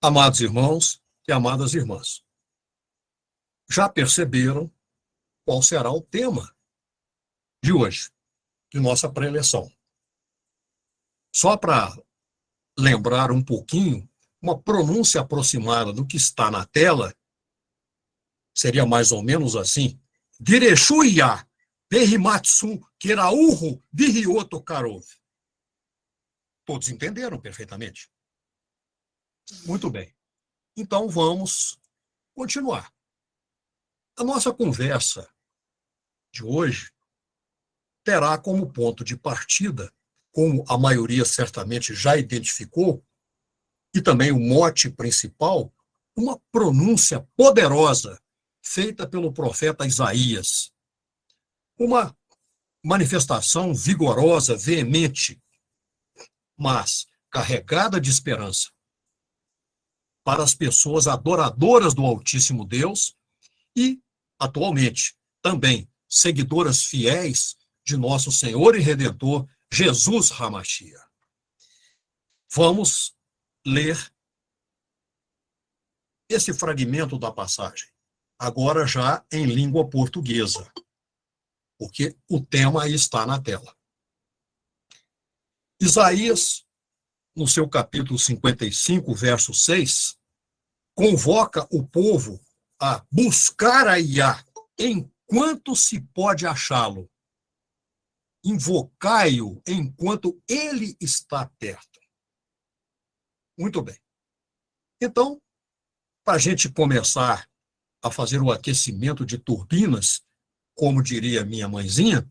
Amados irmãos e amadas irmãs, já perceberam qual será o tema de hoje, de nossa preleção? Só para lembrar um pouquinho, uma pronúncia aproximada do que está na tela seria mais ou menos assim: Direchuia Perimatsu Keraurro Virioto Karov. Todos entenderam perfeitamente? Muito bem. Então vamos continuar. A nossa conversa de hoje terá como ponto de partida, como a maioria certamente já identificou, e também o mote principal, uma pronúncia poderosa feita pelo profeta Isaías. Uma manifestação vigorosa, veemente, mas carregada de esperança para as pessoas adoradoras do Altíssimo Deus e, atualmente, também seguidoras fiéis de nosso Senhor e Redentor, Jesus Hamashia. Vamos ler esse fragmento da passagem, agora já em língua portuguesa, porque o tema aí está na tela. Isaías, no seu capítulo 55, verso 6, convoca o povo a buscar a Iá enquanto se pode achá-lo. Invocai-o enquanto ele está perto. Muito bem. Então, para a gente começar a fazer o aquecimento de turbinas, como diria minha mãezinha,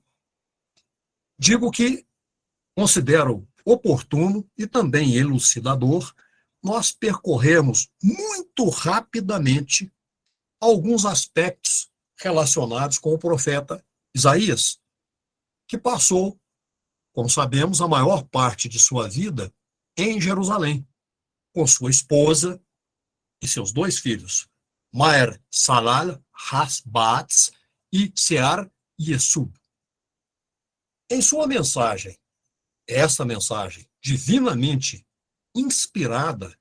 digo que considero oportuno e também elucidador nós percorrermos muito rapidamente alguns aspectos relacionados com o profeta Isaías, que passou, como sabemos, a maior parte de sua vida em Jerusalém, com sua esposa e seus dois filhos, Maher Salal Hasbatz e Sear Yesub. Em sua mensagem, essa mensagem divinamente inspirada,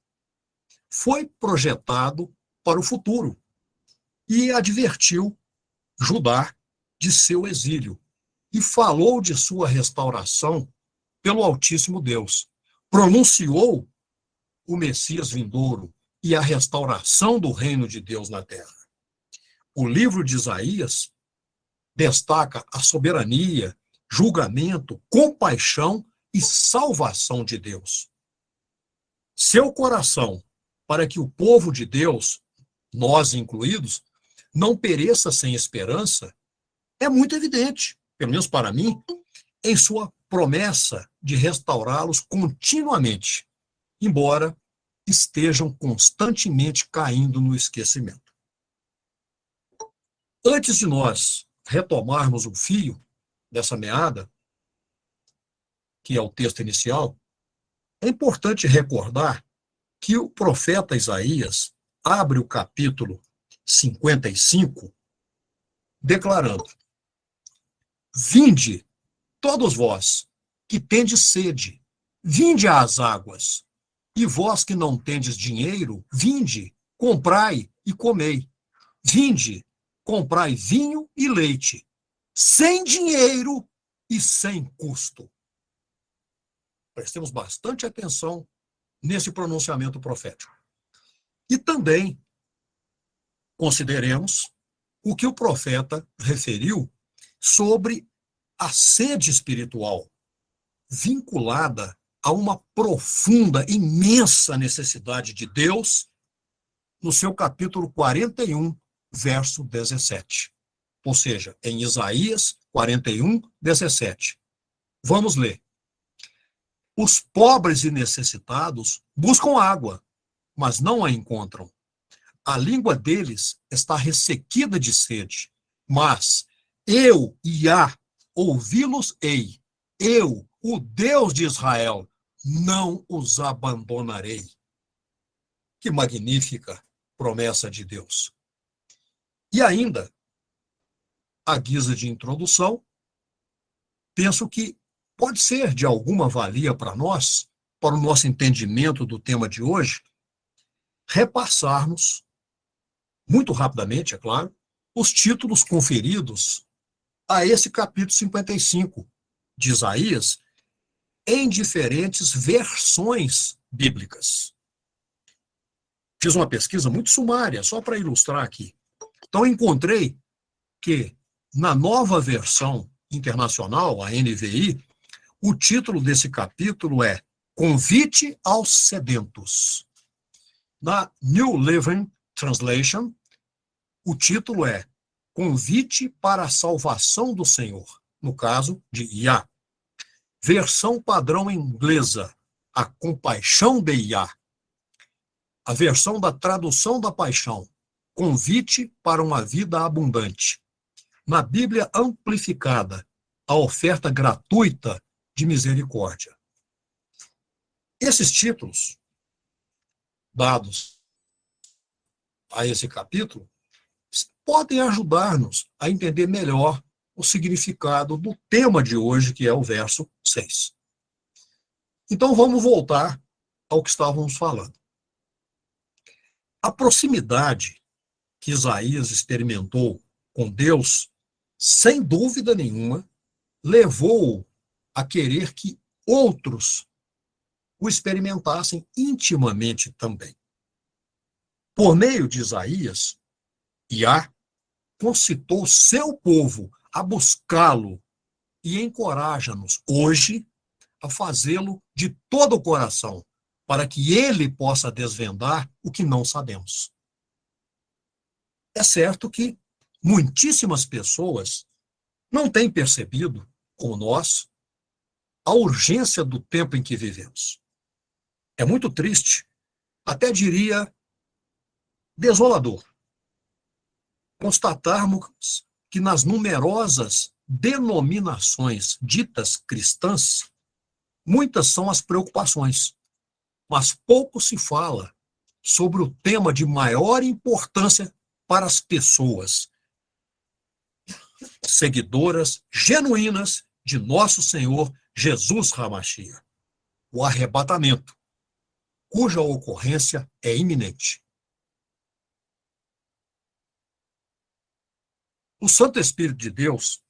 foi projetado para o futuro e advertiu Judá de seu exílio e falou de sua restauração pelo Altíssimo Deus. Pronunciou o Messias vindouro e a restauração do reino de Deus na terra. O livro de Isaías destaca a soberania, julgamento, compaixão e salvação de Deus. Seu coração, para que o povo de Deus, nós incluídos, não pereça sem esperança, é muito evidente, pelo menos para mim, em sua promessa de restaurá-los continuamente, embora estejam constantemente caindo no esquecimento. Antes de nós retomarmos o fio dessa meada, que é o texto inicial, é importante recordar que o profeta Isaías abre o capítulo 55 declarando: Vinde, todos vós que tendes sede, vinde às águas, e vós que não tendes dinheiro, vinde, comprai e comei. Vinde, comprai vinho e leite, sem dinheiro e sem custo. Prestemos bastante atenção nesse pronunciamento profético. E também consideremos o que o profeta referiu sobre a sede espiritual vinculada a uma profunda, imensa necessidade de Deus no seu capítulo 41, verso 17. Ou seja, em Isaías 41, 17. Vamos ler. Os pobres e necessitados buscam água, mas não a encontram. A língua deles está ressequida de sede, mas eu, Iá, ouvi-los-ei. Eu, o Deus de Israel, não os abandonarei. Que magnífica promessa de Deus. E ainda, à guisa de introdução, penso que pode ser de alguma valia para nós, para o nosso entendimento do tema de hoje, repassarmos, muito rapidamente, é claro, os títulos conferidos a esse capítulo 55 de Isaías em diferentes versões bíblicas. Fiz uma pesquisa muito sumária, só para ilustrar aqui. Então, encontrei que, na nova versão internacional, a NVI, o título desse capítulo é Convite aos Sedentos. Na New Living Translation, o título é Convite para a Salvação do Senhor, no caso de Yah. Versão padrão inglesa, A Compaixão de Yah. A versão da Tradução da Paixão, Convite para uma Vida Abundante. Na Bíblia Amplificada, A Oferta Gratuita de Misericórdia. Esses títulos, dados a esse capítulo, podem ajudar-nos a entender melhor o significado do tema de hoje, que é o verso 6. Então, vamos voltar ao que estávamos falando. A proximidade que Isaías experimentou com Deus, sem dúvida nenhuma, levou-o a querer que outros o experimentassem intimamente também. Por meio de Isaías, Yah concitou seu povo a buscá-lo e encoraja-nos hoje a fazê-lo de todo o coração, para que ele possa desvendar o que não sabemos. É certo que muitíssimas pessoas não têm percebido, como nós, a urgência do tempo em que vivemos. É muito triste, até diria desolador, constatarmos que nas numerosas denominações ditas cristãs, muitas são as preocupações, mas pouco se fala sobre o tema de maior importância para as pessoas seguidoras genuínas de nosso Senhor Jesus Hamashia, o arrebatamento, cuja ocorrência é iminente. O Santo Espírito de Deus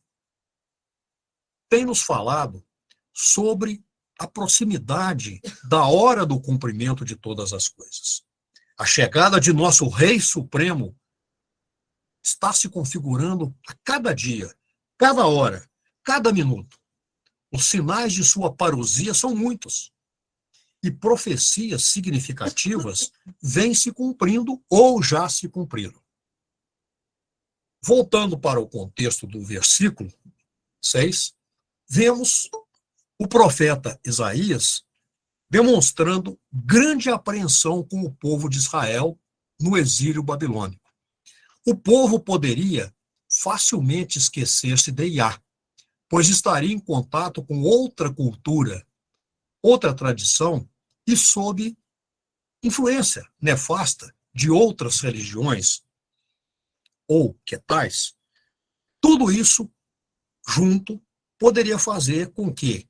tem nos falado sobre a proximidade da hora do cumprimento de todas as coisas. A chegada de nosso Rei Supremo está se configurando a cada dia, cada hora, cada minuto. Os sinais de sua parousia são muitos. E profecias significativas vêm se cumprindo ou já se cumpriram. Voltando para o contexto do versículo 6, vemos o profeta Isaías demonstrando grande apreensão com o povo de Israel no exílio babilônico. O povo poderia facilmente esquecer-se de Yah, pois estaria em contato com outra cultura, outra tradição e sob influência nefasta de outras religiões ou que tais. Tudo isso junto poderia fazer com que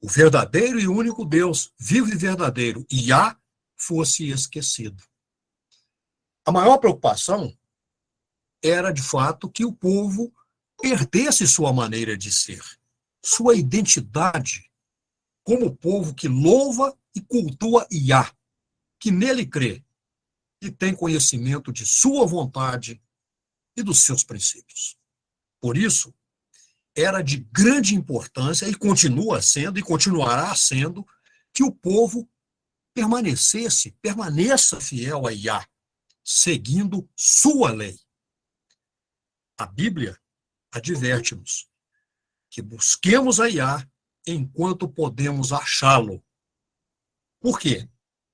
o verdadeiro e único Deus, vivo e verdadeiro, Yah, fosse esquecido. A maior preocupação era, de fato, que o povo perdesse sua maneira de ser, sua identidade, como povo que louva e cultua Yah, que nele crê e tem conhecimento de sua vontade e dos seus princípios. Por isso, era de grande importância, e continua sendo, e continuará sendo, que o povo permaneça fiel a Yah, seguindo sua lei. A Bíblia adverte-nos que busquemos a Yah enquanto podemos achá-lo. Por quê?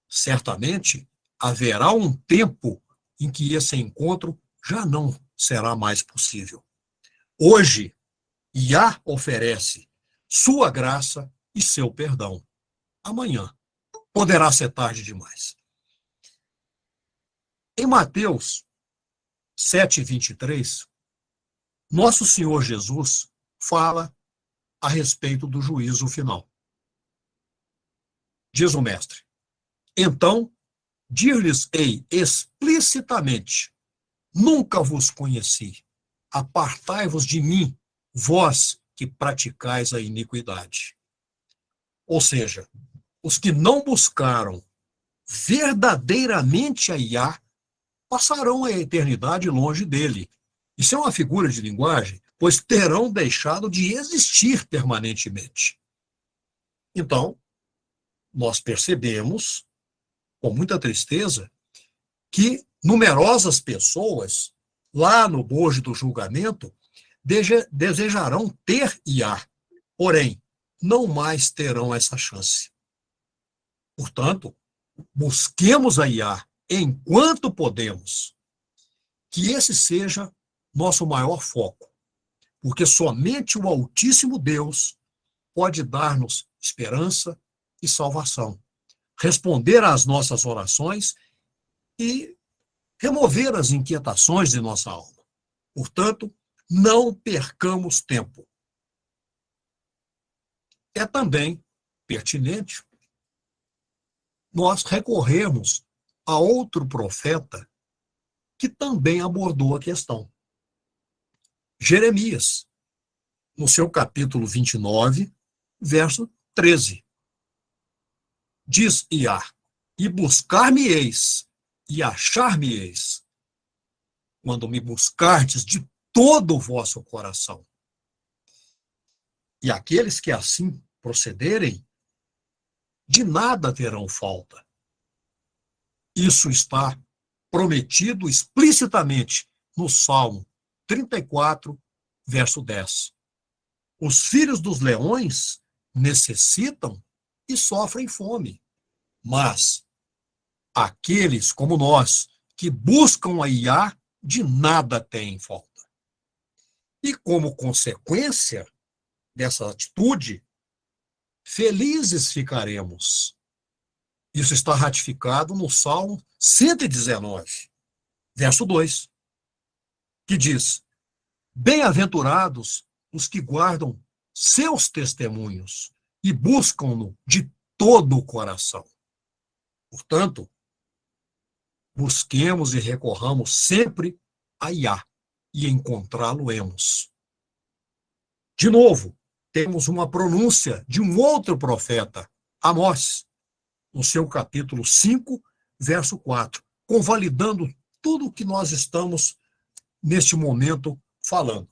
Certamente haverá um tempo em que esse encontro já não será mais possível. Hoje, Yah oferece sua graça e seu perdão. Amanhã poderá ser tarde demais. Em Mateus 7:23, nosso Senhor Jesus fala a respeito do juízo final. Diz o mestre: então dir-lhes-ei explicitamente: nunca vos conheci. Apartai-vos de mim, vós que praticais a iniquidade. Ou seja, os que não buscaram verdadeiramente a Iá passarão a eternidade longe dele. Isso é uma figura de linguagem, pois terão deixado de existir permanentemente. Então, nós percebemos, com muita tristeza, que numerosas pessoas, lá no bojo do julgamento, desejarão ter Iá, porém, não mais terão essa chance. Portanto, busquemos a Iá enquanto podemos, que esse seja nosso maior foco, porque somente o Altíssimo Deus pode dar-nos esperança e salvação, responder às nossas orações e remover as inquietações de nossa alma. Portanto, não percamos tempo. É também pertinente nós recorrermos a outro profeta que também abordou a questão. Jeremias, no seu capítulo 29, verso 13. Diz Iá: e buscar-me-eis, e achar-me-eis, quando me buscardes de todo o vosso coração. E aqueles que assim procederem, de nada terão falta. Isso está prometido explicitamente no Salmo 34, verso 10. Os filhos dos leões necessitam e sofrem fome, mas aqueles como nós, que buscam a Iá, de nada têm falta. E como consequência dessa atitude, felizes ficaremos. Isso está ratificado no Salmo 119, verso 2, que diz: bem-aventurados os que guardam seus testemunhos e buscam-no de todo o coração. Portanto, busquemos e recorramos sempre a Iá, e encontrá-lo-emos. De novo, temos uma pronúncia de um outro profeta, Amós, no seu capítulo 5, verso 4, convalidando tudo o que nós estamos, neste momento, falando.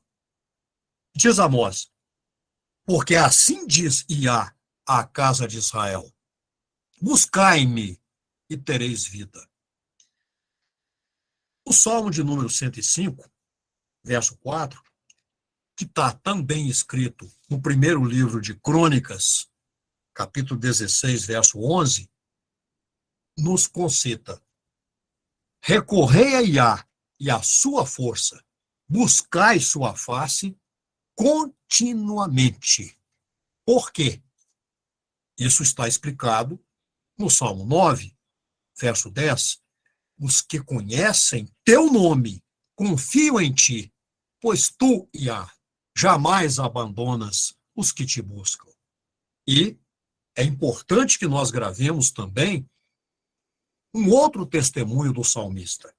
Diz Amós: porque assim diz Iá à casa de Israel: buscai-me e tereis vida. O Salmo de número 105, verso 4, que está também escrito no primeiro livro de Crônicas, capítulo 16, verso 11, nos concita: recorrei a Iá e à sua força, buscai sua face continuamente. Por quê? Isso está explicado no Salmo 9, verso 10. Os que conhecem teu nome confiam em ti, pois tu, Iá, jamais abandonas os que te buscam. E é importante que nós gravemos também um outro testemunho do salmista,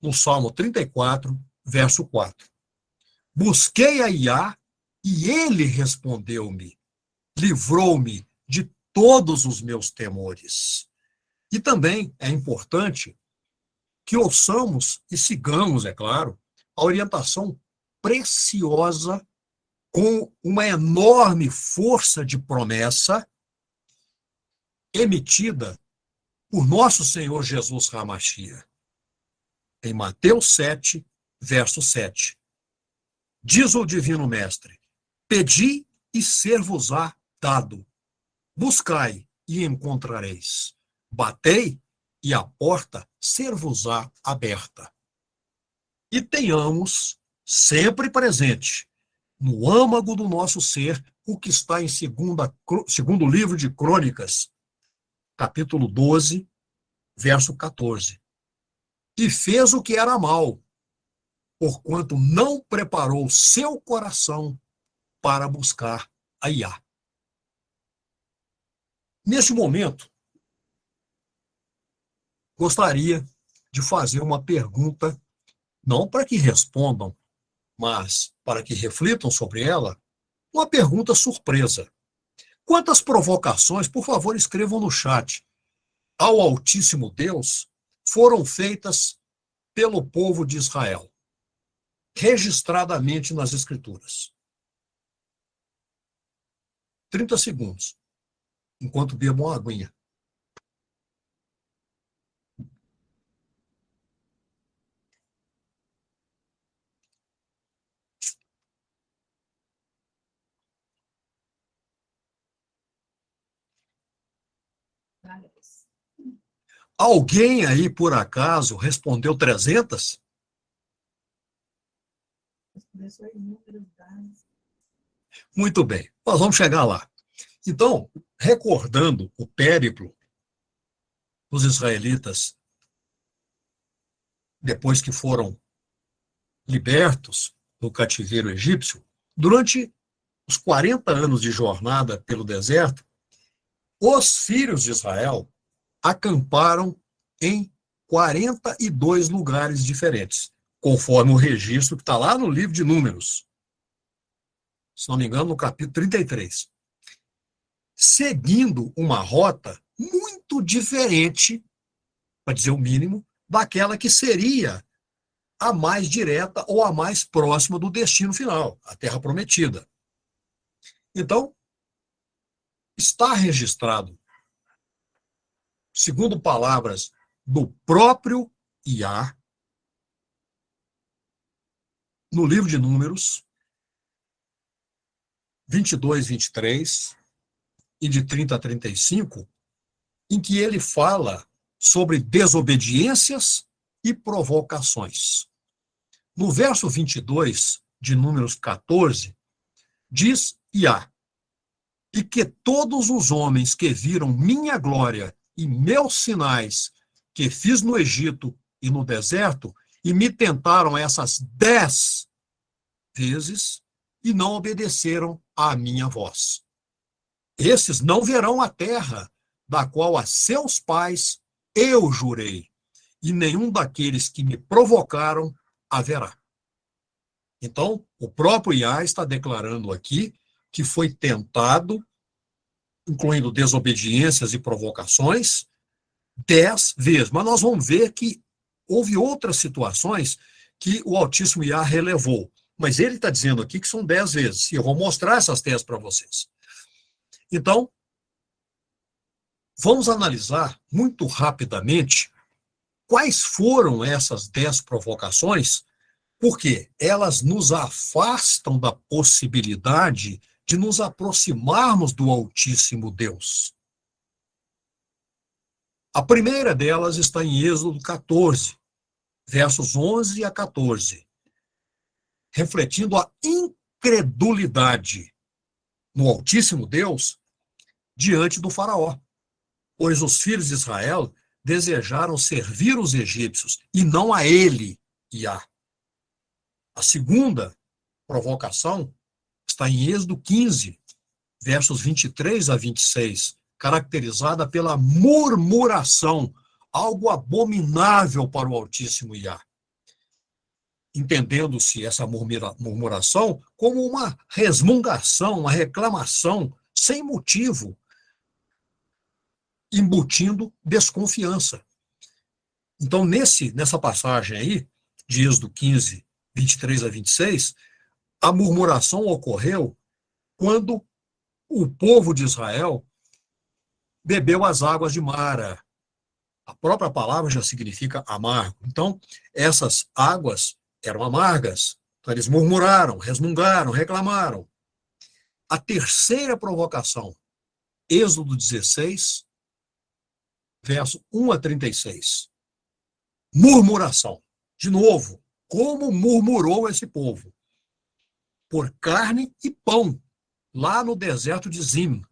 no Salmo 34, verso 4. Busquei a Iá e ele respondeu-me, livrou-me de todos os meus temores. E também é importante que ouçamos e sigamos, é claro, a orientação preciosa, com uma enorme força de promessa, emitida por nosso Senhor Jesus Hamashia, em Mateus 7, verso 7. Diz o Divino Mestre: pedi e ser-vos-á dado, buscai e encontrareis, batei e a porta ser-vos-á aberta. E tenhamos sempre presente, no âmago do nosso ser, o que está em segundo livro de Crônicas, capítulo 12, verso 14. E fez o que era mal, porquanto não preparou seu coração para buscar a Iá. Neste momento, gostaria de fazer uma pergunta, não para que respondam, mas para que reflitam sobre ela, uma pergunta surpresa. Quantas provocações, por favor, escrevam no chat, ao Altíssimo Deus foram feitas pelo povo de Israel, registradamente nas Escrituras? 30 segundos, enquanto bebo uma aguinha. Alguém aí, por acaso, respondeu 300? Muito bem, nós vamos chegar lá. Então, recordando o périplo dos israelitas, depois que foram libertos do cativeiro egípcio, durante os 40 anos de jornada pelo deserto, os filhos de Israel acamparam em 42 lugares diferentes, conforme o registro que está lá no livro de Números, se não me engano, no capítulo 33, seguindo uma rota muito diferente, para dizer o mínimo, daquela que seria a mais direta ou a mais próxima do destino final, a Terra Prometida. Então, está registrado, segundo palavras do próprio Iá, no livro de Números 22, 23 e de 30 a 35, em que ele fala sobre desobediências e provocações. No verso 22 de Números 14, diz Iá: e que todos os homens que viram minha glória e meus sinais que fiz no Egito e no deserto, e me tentaram essas 10 vezes, e não obedeceram à minha voz. Esses não verão a terra, da qual a seus pais eu jurei, e nenhum daqueles que me provocaram haverá. Então, o próprio Iá está declarando aqui que foi tentado, incluindo desobediências e provocações, 10 vezes. Mas nós vamos ver que houve outras situações que o Altíssimo Iá relevou. Mas ele está dizendo aqui que são 10 vezes. E eu vou mostrar essas 10 para vocês. Então, vamos analisar muito rapidamente quais foram essas 10 provocações, porque elas nos afastam da possibilidade de nos aproximarmos do Altíssimo Deus. A primeira delas está em Êxodo 14, versos 11 a 14, refletindo a incredulidade no Altíssimo Deus diante do faraó, pois os filhos de Israel desejaram servir os egípcios e não a ele, Iá. A segunda provocação está em Êxodo 15, versos 23 a 26, caracterizada pela murmuração, algo abominável para o Altíssimo Iá. Entendendo-se essa murmuração como uma resmungação, uma reclamação sem motivo, embutindo desconfiança. Então, nessa passagem aí, de Êxodo 15, 23 a 26, a murmuração ocorreu quando o povo de Israel bebeu as águas de Mara. A própria palavra já significa amargo. Então, essas águas eram amargas. Então, eles murmuraram, resmungaram, reclamaram. A terceira provocação, Êxodo 16, verso 1 a 36. Murmuração. De novo, como murmurou esse povo? Por carne e pão, lá no deserto de Zim.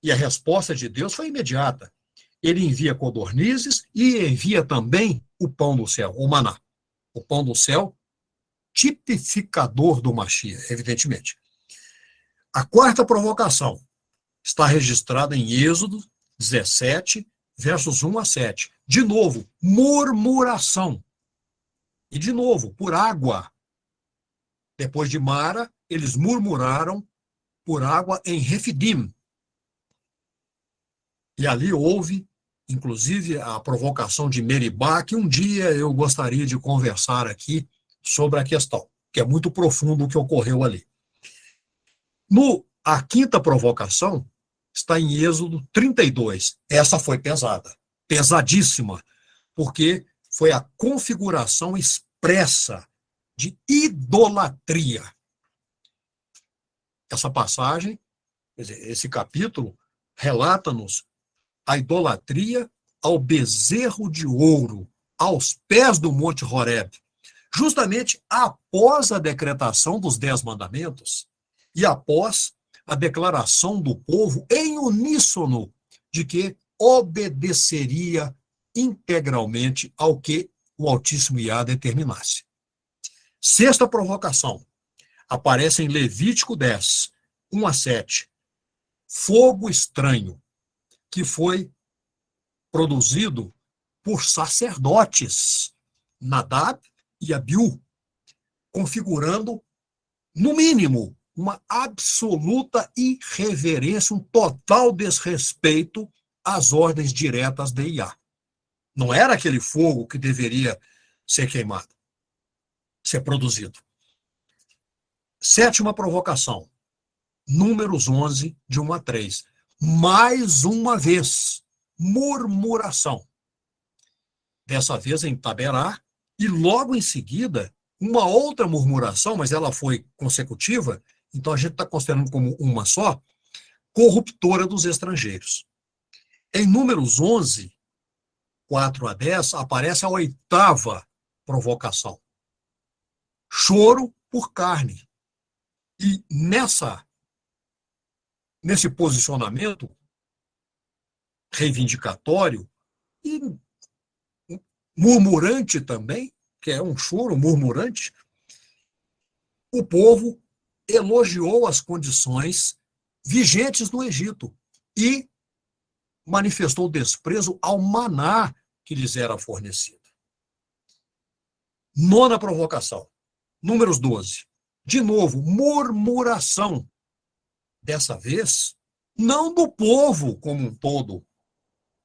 E a resposta de Deus foi imediata. Ele envia codornizes e envia também o pão do céu, o maná. O pão do céu, tipificador do Mashiach, evidentemente. A quarta provocação está registrada em Êxodo 17, versos 1 a 7, De novo, murmuração. E de novo, por água. Depois de Mara, eles murmuraram por água em Refidim. E ali houve, inclusive, a provocação de Meribá, que um dia eu gostaria de conversar aqui sobre a questão, que é muito profundo o que ocorreu ali. A quinta provocação está em Êxodo 32. Essa foi pesada, pesadíssima, porque foi a configuração expressa de idolatria. Essa passagem, quer dizer, esse capítulo, relata-nos a idolatria ao bezerro de ouro, aos pés do Monte Horeb, justamente após a decretação dos 10 mandamentos e após a declaração do povo em uníssono de que obedeceria integralmente ao que o Altíssimo Iá determinasse. Sexta provocação, aparece em Levítico 10, 1 a 7. Fogo estranho, que foi produzido por sacerdotes, Nadab e Abiú, configurando, no mínimo, uma absoluta irreverência, um total desrespeito às ordens diretas de Iá. Não era aquele fogo que deveria ser queimado, ser produzido. Sétima provocação, Números 11, de 1 a 3. Mais uma vez, murmuração. Dessa vez em Taberá, e logo em seguida, uma outra murmuração, mas ela foi consecutiva, então a gente está considerando como uma só, corruptora dos estrangeiros. Em Números 11, 4 a 10, aparece a oitava provocação. Choro por carne. E nesse posicionamento reivindicatório e murmurante também, que é um choro murmurante, o povo elogiou as condições vigentes no Egito e manifestou desprezo ao maná que lhes era fornecido. Nona provocação, Números 12. De novo, murmuração. Dessa vez, não do povo como um todo,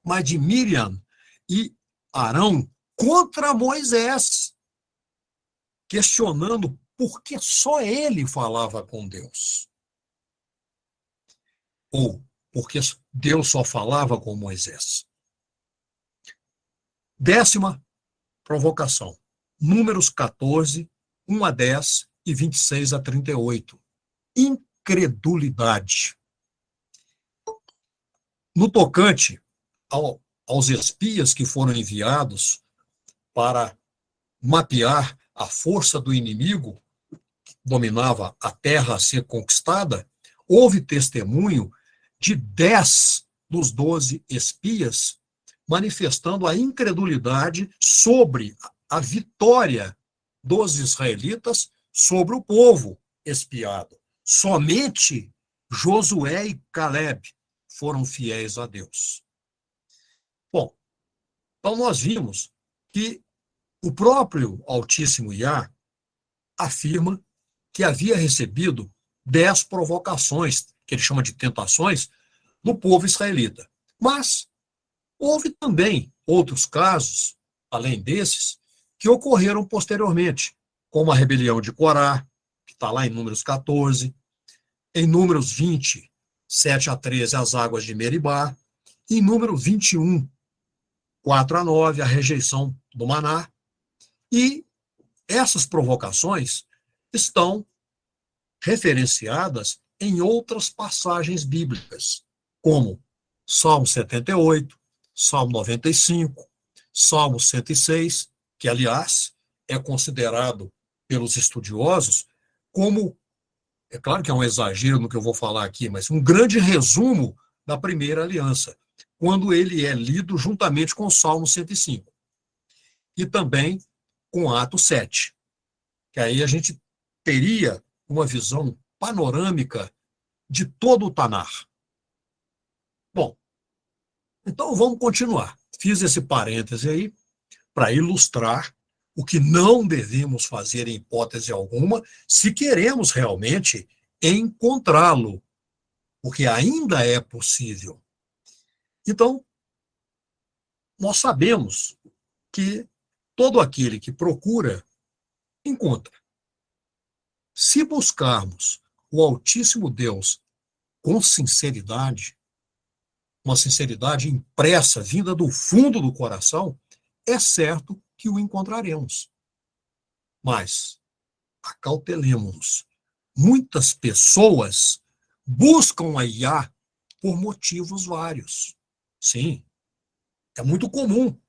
mas de Miriam e Arão contra Moisés, questionando por que só ele falava com Deus. Ou porque Deus só falava com Moisés. Décima provocação. Números 14, 1 a 10 e 26 a 38. Incredulidade. No tocante aos espias que foram enviados para mapear a força do inimigo que dominava a terra a ser conquistada, houve testemunho de 10 dos 12 espias manifestando a incredulidade sobre a vitória dos israelitas sobre o povo espiado. Somente Josué e Caleb foram fiéis a Deus. Bom, então nós vimos que o próprio Altíssimo Iá afirma que havia recebido 10 provocações, que ele chama de tentações, do povo israelita. Mas houve também outros casos, além desses, que ocorreram posteriormente, como a rebelião de Corá, que está lá em Números 14, em Números 20, 7 a 13, as águas de Meribá, e em Número 21, 4 a 9, a rejeição do maná. E essas provocações estão referenciadas em outras passagens bíblicas, como Salmo 78, Salmo 95, Salmo 106, que, aliás, é considerado pelos estudiosos como, é claro que é um exagero no que eu vou falar aqui, mas um grande resumo da primeira aliança, quando ele é lido juntamente com o Salmo 105. E também com Atos 7, que aí a gente teria uma visão panorâmica de todo o Tanar. Bom, então vamos continuar. Fiz esse parêntese aí para ilustrar o que não devemos fazer em hipótese alguma se queremos realmente encontrá-lo, porque ainda é possível. Então, nós sabemos que todo aquele que procura, encontra. Se buscarmos o Altíssimo Deus com sinceridade, uma sinceridade impressa, vinda do fundo do coração, é certo que o encontraremos. Mas acautelemos-nos. Muitas pessoas buscam a IA por motivos vários. Sim, é muito comum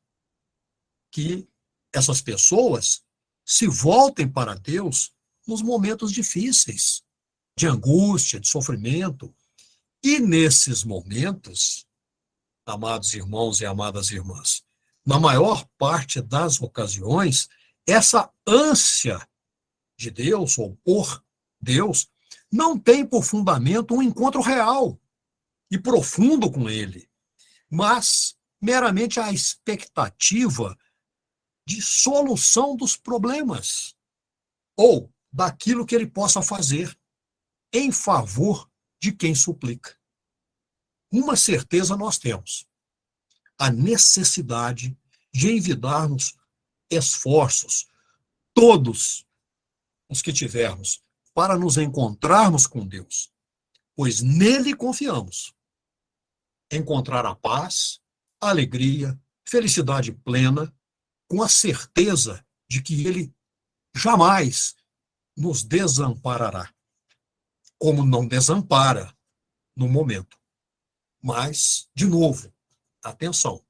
que essas pessoas se voltem para Deus nos momentos difíceis, de angústia, de sofrimento. E nesses momentos, amados irmãos e amadas irmãs, na maior parte das ocasiões, essa ânsia de Deus ou por Deus não tem por fundamento um encontro real e profundo com Ele, mas meramente a expectativa de solução dos problemas ou daquilo que Ele possa fazer em favor de quem suplica. Uma certeza nós temos: a necessidade de envidarmos esforços, todos os que tivermos, para nos encontrarmos com Deus, pois nele confiamos. Encontrar a paz, a alegria, felicidade plena, com a certeza de que Ele jamais nos desamparará, como não desampara no momento. Mas, de novo, atenção.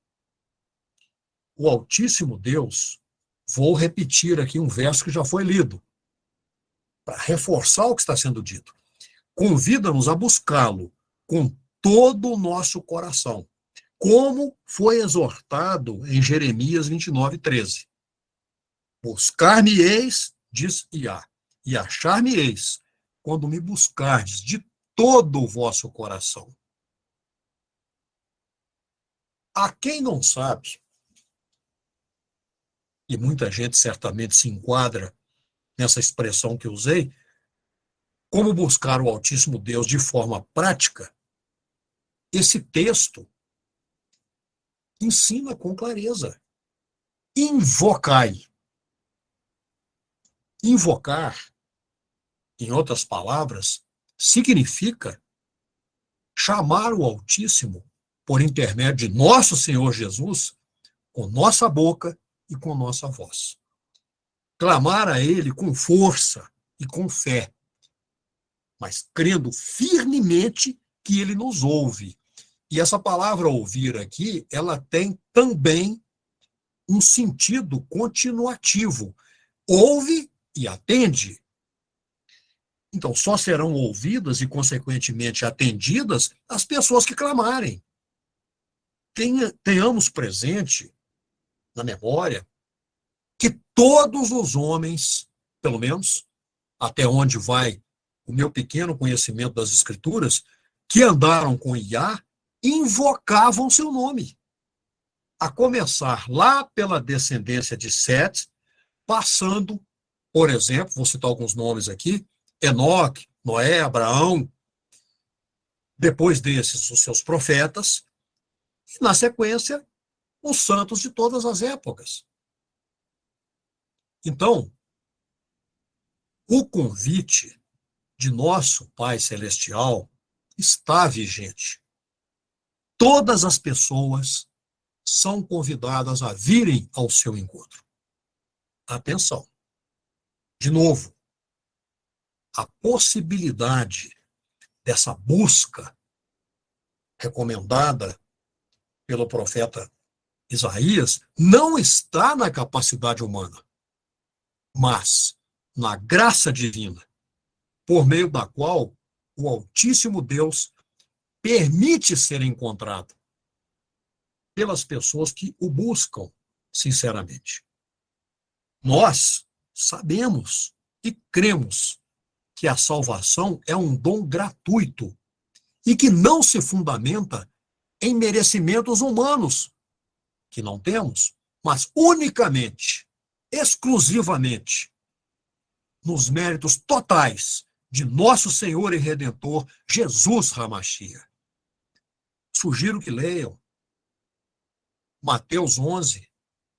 O Altíssimo Deus, vou repetir aqui um verso que já foi lido, para reforçar o que está sendo dito. Convida-nos a buscá-lo com todo o nosso coração, como foi exortado em Jeremias 29:13. Buscar-me-eis, diz Iá, e achar-me-eis, quando me buscardes de todo o vosso coração. A quem não sabe, e muita gente certamente se enquadra nessa expressão que usei, como buscar o Altíssimo Deus de forma prática, esse texto ensina com clareza. Invocai. Invocar, em outras palavras, significa chamar o Altíssimo por intermédio de nosso Senhor Jesus, com nossa boca e com nossa voz. Clamar a Ele com força e com fé, mas crendo firmemente que Ele nos ouve. E essa palavra ouvir aqui, ela tem também um sentido continuativo. Ouve e atende. Então, só serão ouvidas e, consequentemente, atendidas as pessoas que clamarem. Tenhamos presente, na memória, que todos os homens, pelo menos, até onde vai o meu pequeno conhecimento das Escrituras, que andaram com Iá, invocavam seu nome. A começar lá pela descendência de Sete, passando, por exemplo, vou citar alguns nomes aqui, Enoque, Noé, Abraão, depois desses, os seus profetas, e, na sequência, os santos de todas as épocas. Então, o convite de nosso Pai Celestial está vigente. Todas as pessoas são convidadas a virem ao seu encontro. Atenção. De novo, a possibilidade dessa busca recomendada pelo profeta Isaías não está na capacidade humana, mas na graça divina, por meio da qual o Altíssimo Deus permite ser encontrado pelas pessoas que o buscam sinceramente. Nós sabemos e cremos que a salvação é um dom gratuito e que não se fundamenta em merecimentos humanos, que não temos, mas unicamente, exclusivamente, nos méritos totais de nosso Senhor e Redentor, Jesus HaMashiach. Sugiro que leiam Mateus 11,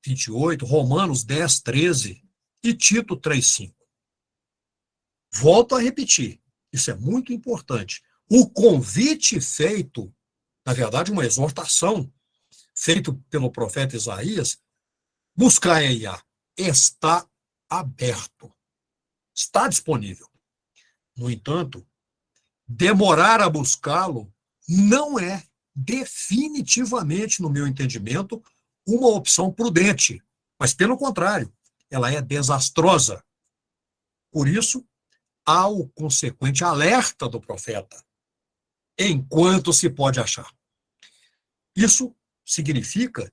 28, Romanos 10, 13 e Tito 3, 5. Volto a repetir, isso é muito importante. O convite feito, na verdade, uma exortação, feito pelo profeta Isaías, buscar Yah, está aberto, está disponível. No entanto, demorar a buscá-lo não é definitivamente, no meu entendimento, uma opção prudente, mas, pelo contrário, ela é desastrosa. Por isso, há o consequente alerta do profeta, enquanto se pode achar. Isso significa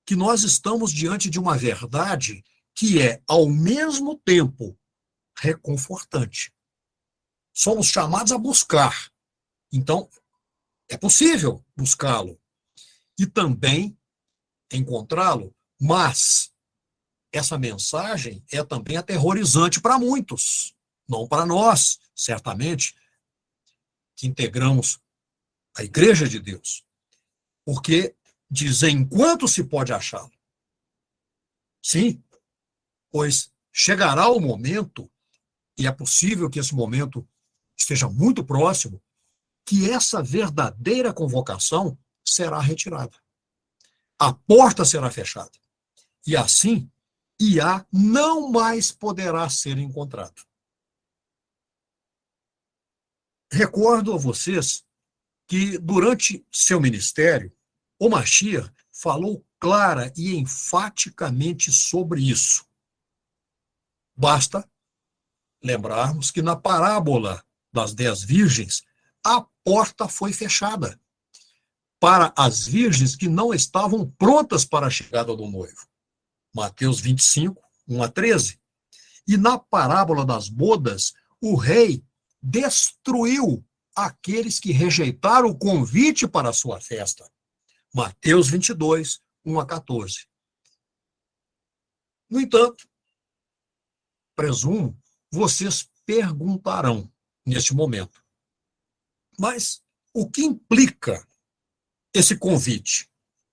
que nós estamos diante de uma verdade que é, ao mesmo tempo, reconfortante. Somos chamados a buscar. Então, é possível buscá-lo e também encontrá-lo, mas essa mensagem é também aterrorizante para muitos, não para nós, certamente, que integramos a Igreja de Deus, porque diz enquanto se pode achá-lo. Sim, pois chegará o momento, e é possível que esse momento esteja muito próximo, que essa verdadeira convocação será retirada. A porta será fechada. E assim, Iá não mais poderá ser encontrado. Recordo a vocês que, durante seu ministério, o Mashiach falou clara e enfaticamente sobre isso. Basta lembrarmos que na parábola das 10 virgens, a porta foi fechada para as virgens que não estavam prontas para a chegada do noivo. Mateus 25, 1 a 13. E na parábola das bodas, o rei destruiu aqueles que rejeitaram o convite para a sua festa. Mateus 22, 1 a 14. No entanto, presumo, vocês perguntarão neste momento, mas o que implica esse convite?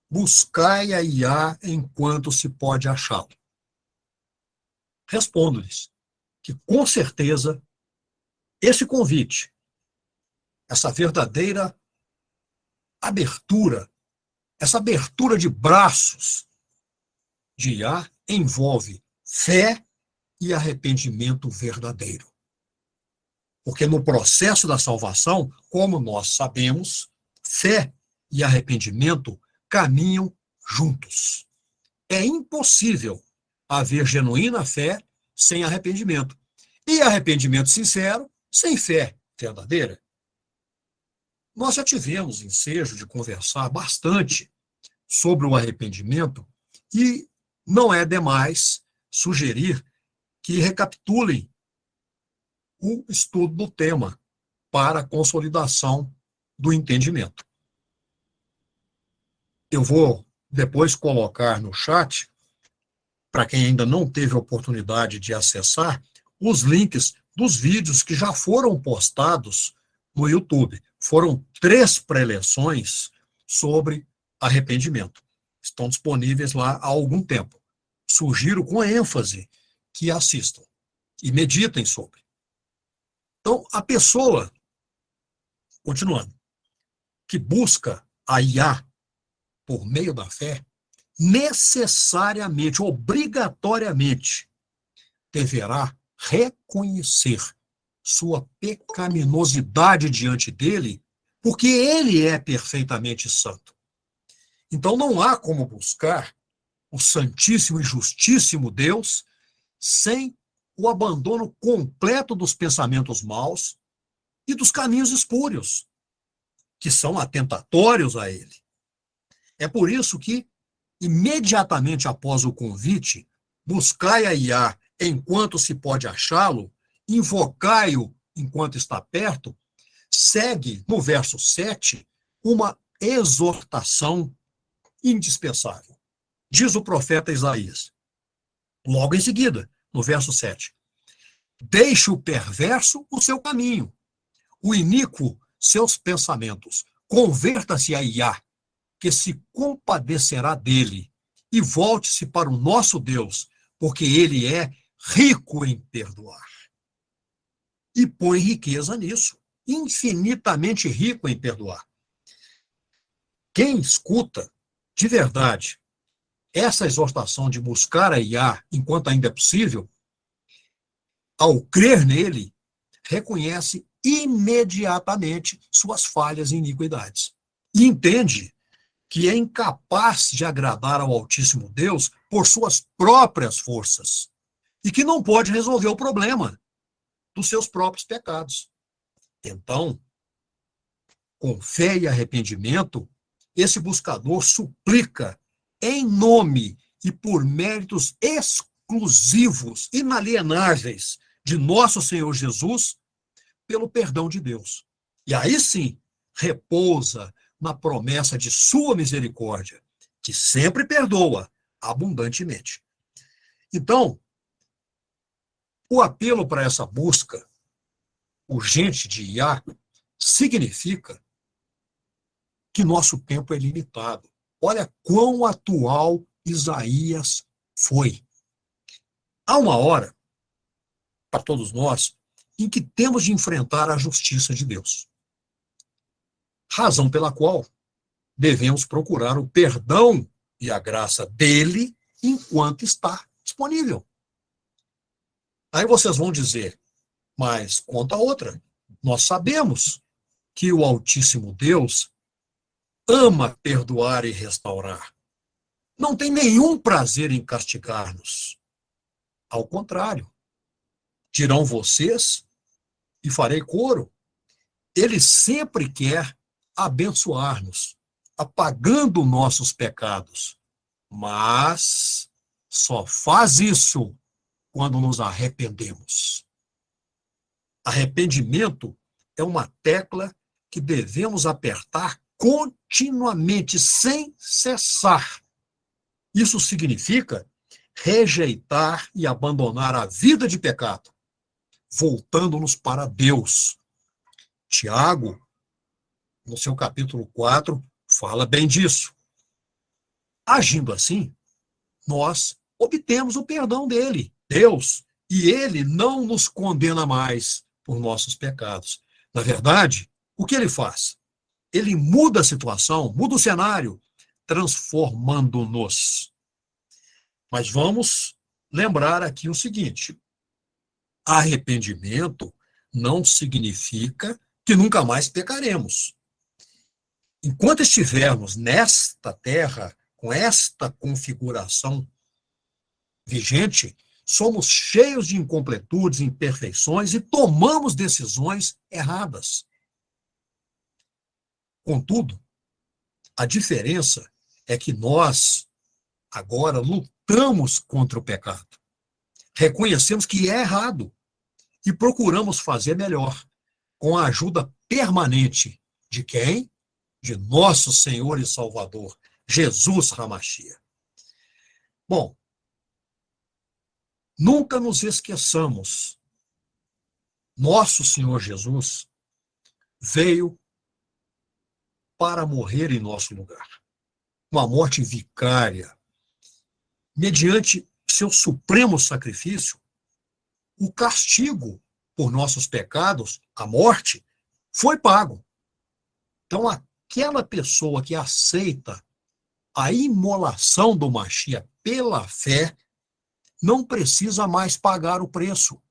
Buscai a Iá enquanto se pode achá-lo. Respondo-lhes que, com certeza, esse convite, essa verdadeira abertura, essa abertura de braços de Iá envolve fé e arrependimento verdadeiro. Porque no processo da salvação, como nós sabemos, fé e arrependimento caminham juntos. É impossível haver genuína fé sem arrependimento. E arrependimento sincero sem fé verdadeira. Nós já tivemos ensejo de conversar bastante sobre o arrependimento e não é demais sugerir que recapitulem o estudo do tema para a consolidação do entendimento. Eu vou depois colocar no chat, para quem ainda não teve a oportunidade de acessar, os links dos vídeos que já foram postados no YouTube. Foram 3 preleções sobre arrependimento. Estão disponíveis lá há algum tempo. Sugiro com ênfase que assistam e meditem sobre. Então, a pessoa, continuando, que busca a Iá por meio da fé, necessariamente, obrigatoriamente, deverá reconhecer sua pecaminosidade diante dele, porque ele é perfeitamente santo. Então não há como buscar o santíssimo e justíssimo Deus sem o abandono completo dos pensamentos maus e dos caminhos espúrios, que são atentatórios a ele. É por isso que, imediatamente após o convite, buscai a Iá enquanto se pode achá-lo, invocai-o enquanto está perto, segue, no verso 7, uma exortação indispensável. diz o profeta Isaías. Logo em seguida, no verso 7. Deixe o perverso o seu caminho, o iníquo seus pensamentos. Converta-se a Iá, que se compadecerá dele, e volte-se para o nosso Deus, porque ele é rico em perdoar. E põe riqueza nisso, infinitamente rico em perdoar. Quem escuta, de verdade, essa exortação de buscar a Iá enquanto ainda é possível, ao crer nele, reconhece imediatamente suas falhas e iniquidades. E entende que é incapaz de agradar ao Altíssimo Deus por suas próprias forças e que não pode resolver o problema dos seus próprios pecados. Então, com fé e arrependimento, esse buscador suplica em nome e por méritos exclusivos, inalienáveis de nosso Senhor Jesus, pelo perdão de Deus. E aí sim, repousa na promessa de sua misericórdia, que sempre perdoa abundantemente. Então, o apelo para essa busca urgente de Iá significa que nosso tempo é limitado. Olha quão atual Isaías foi. Há uma hora, para todos nós, em que temos de enfrentar a justiça de Deus. Razão pela qual devemos procurar o perdão e a graça dele enquanto está disponível. Aí vocês vão dizer, mas conta outra. Nós sabemos que o Altíssimo Deus ama perdoar e restaurar. Não tem nenhum prazer em castigar-nos. Ao contrário, dirão vocês, e farei coro, ele sempre quer abençoar-nos, apagando nossos pecados, mas só faz isso quando nos arrependemos. Arrependimento é uma tecla que devemos apertar continuamente, sem cessar. Isso significa rejeitar e abandonar a vida de pecado, voltando-nos para Deus. Tiago, no seu capítulo 4, fala bem disso. Agindo assim, nós obtemos o perdão dele, Deus, e ele não nos condena mais por nossos pecados. Na verdade, o que ele faz? Ele muda a situação, muda o cenário, transformando-nos. Mas vamos lembrar aqui o seguinte: arrependimento não significa que nunca mais pecaremos. Enquanto estivermos nesta terra, com esta configuração vigente, somos cheios de incompletudes, imperfeições e tomamos decisões erradas. Contudo, a diferença é que nós agora lutamos contra o pecado. Reconhecemos que é errado e procuramos fazer melhor, com a ajuda permanente de quem? De nosso Senhor e Salvador, Jesus Hamashia. Bom, nunca nos esqueçamos, nosso Senhor Jesus veio para morrer em nosso lugar. Uma morte vicária. Mediante seu supremo sacrifício, o castigo por nossos pecados, a morte, foi pago. Então, aquela pessoa que aceita a imolação do Mashiach pela fé, não precisa mais pagar o preço.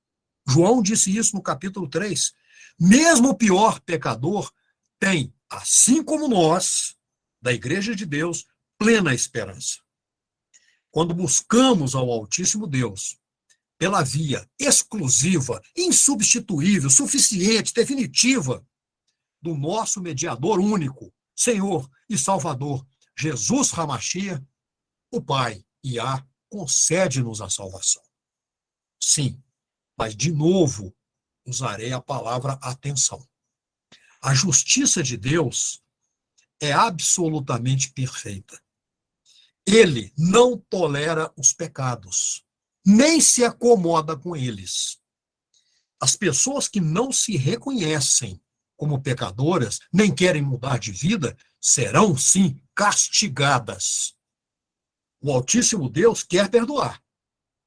João disse isso no capítulo 3. Mesmo o pior pecador tem, assim como nós, da Igreja de Deus, plena esperança. Quando buscamos ao Altíssimo Deus pela via exclusiva, insubstituível, suficiente, definitiva do nosso mediador único, Senhor e Salvador, Jesus Hamashia, o Pai, Iá, concede-nos a salvação. Sim, mas de novo usarei a palavra atenção. A justiça de Deus é absolutamente perfeita. Ele não tolera os pecados, nem se acomoda com eles. As pessoas que não se reconhecem como pecadoras, nem querem mudar de vida, serão, sim, castigadas. O Altíssimo Deus quer perdoar,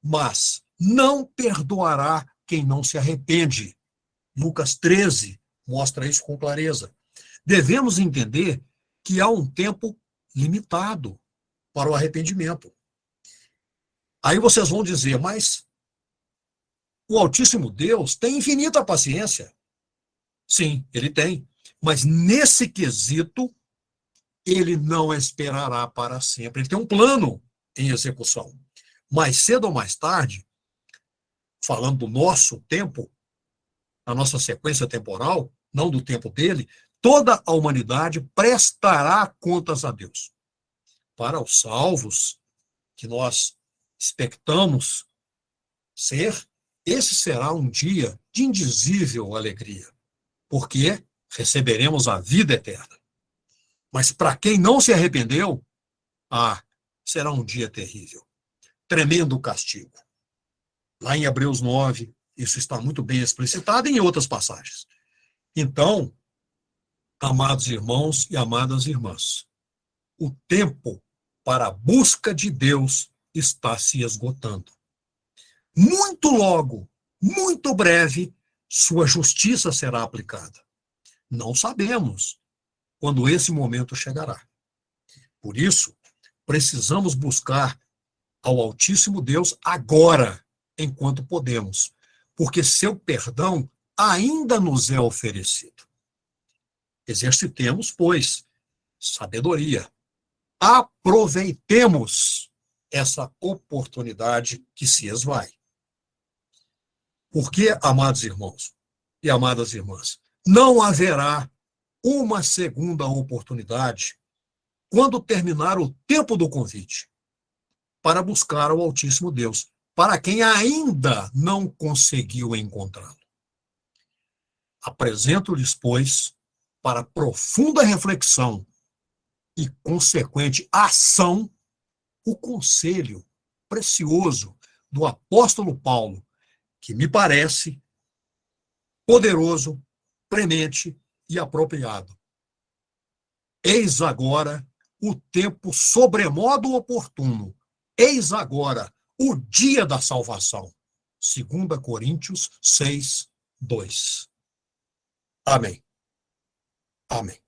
mas não perdoará quem não se arrepende. Lucas 13 mostra isso com clareza. Devemos entender que há um tempo limitado para o arrependimento. Aí vocês vão dizer, mas o Altíssimo Deus tem infinita paciência. Sim, ele tem. Mas nesse quesito, ele não esperará para sempre. Ele tem um plano em execução. Mais cedo ou mais tarde, falando do nosso tempo, a nossa sequência temporal, não do tempo dele, toda a humanidade prestará contas a Deus. Para os salvos, que nós expectamos ser, esse será um dia de indizível alegria, porque receberemos a vida eterna. Mas para quem não se arrependeu, será um dia terrível. Tremendo castigo. Lá em Hebreus 9, isso está muito bem explicitado em outras passagens. Então, amados irmãos e amadas irmãs, o tempo para a busca de Deus está se esgotando. Muito logo, muito breve, sua justiça será aplicada. Não sabemos quando esse momento chegará. Por isso, precisamos buscar ao Altíssimo Deus agora, enquanto podemos, porque seu perdão ainda nos é oferecido. Exercitemos, pois, sabedoria. Aproveitemos essa oportunidade que se esvai. Porque, amados irmãos e amadas irmãs, não haverá uma segunda oportunidade quando terminar o tempo do convite para buscar o Altíssimo Deus, para quem ainda não conseguiu encontrá-lo. Apresento-lhes, pois, para profunda reflexão e consequente ação, o conselho precioso do apóstolo Paulo, que me parece poderoso, premente e apropriado. Eis agora o tempo sobremodo oportuno. Eis agora o dia da salvação. 2 Coríntios 6, 2. Amém. Amém.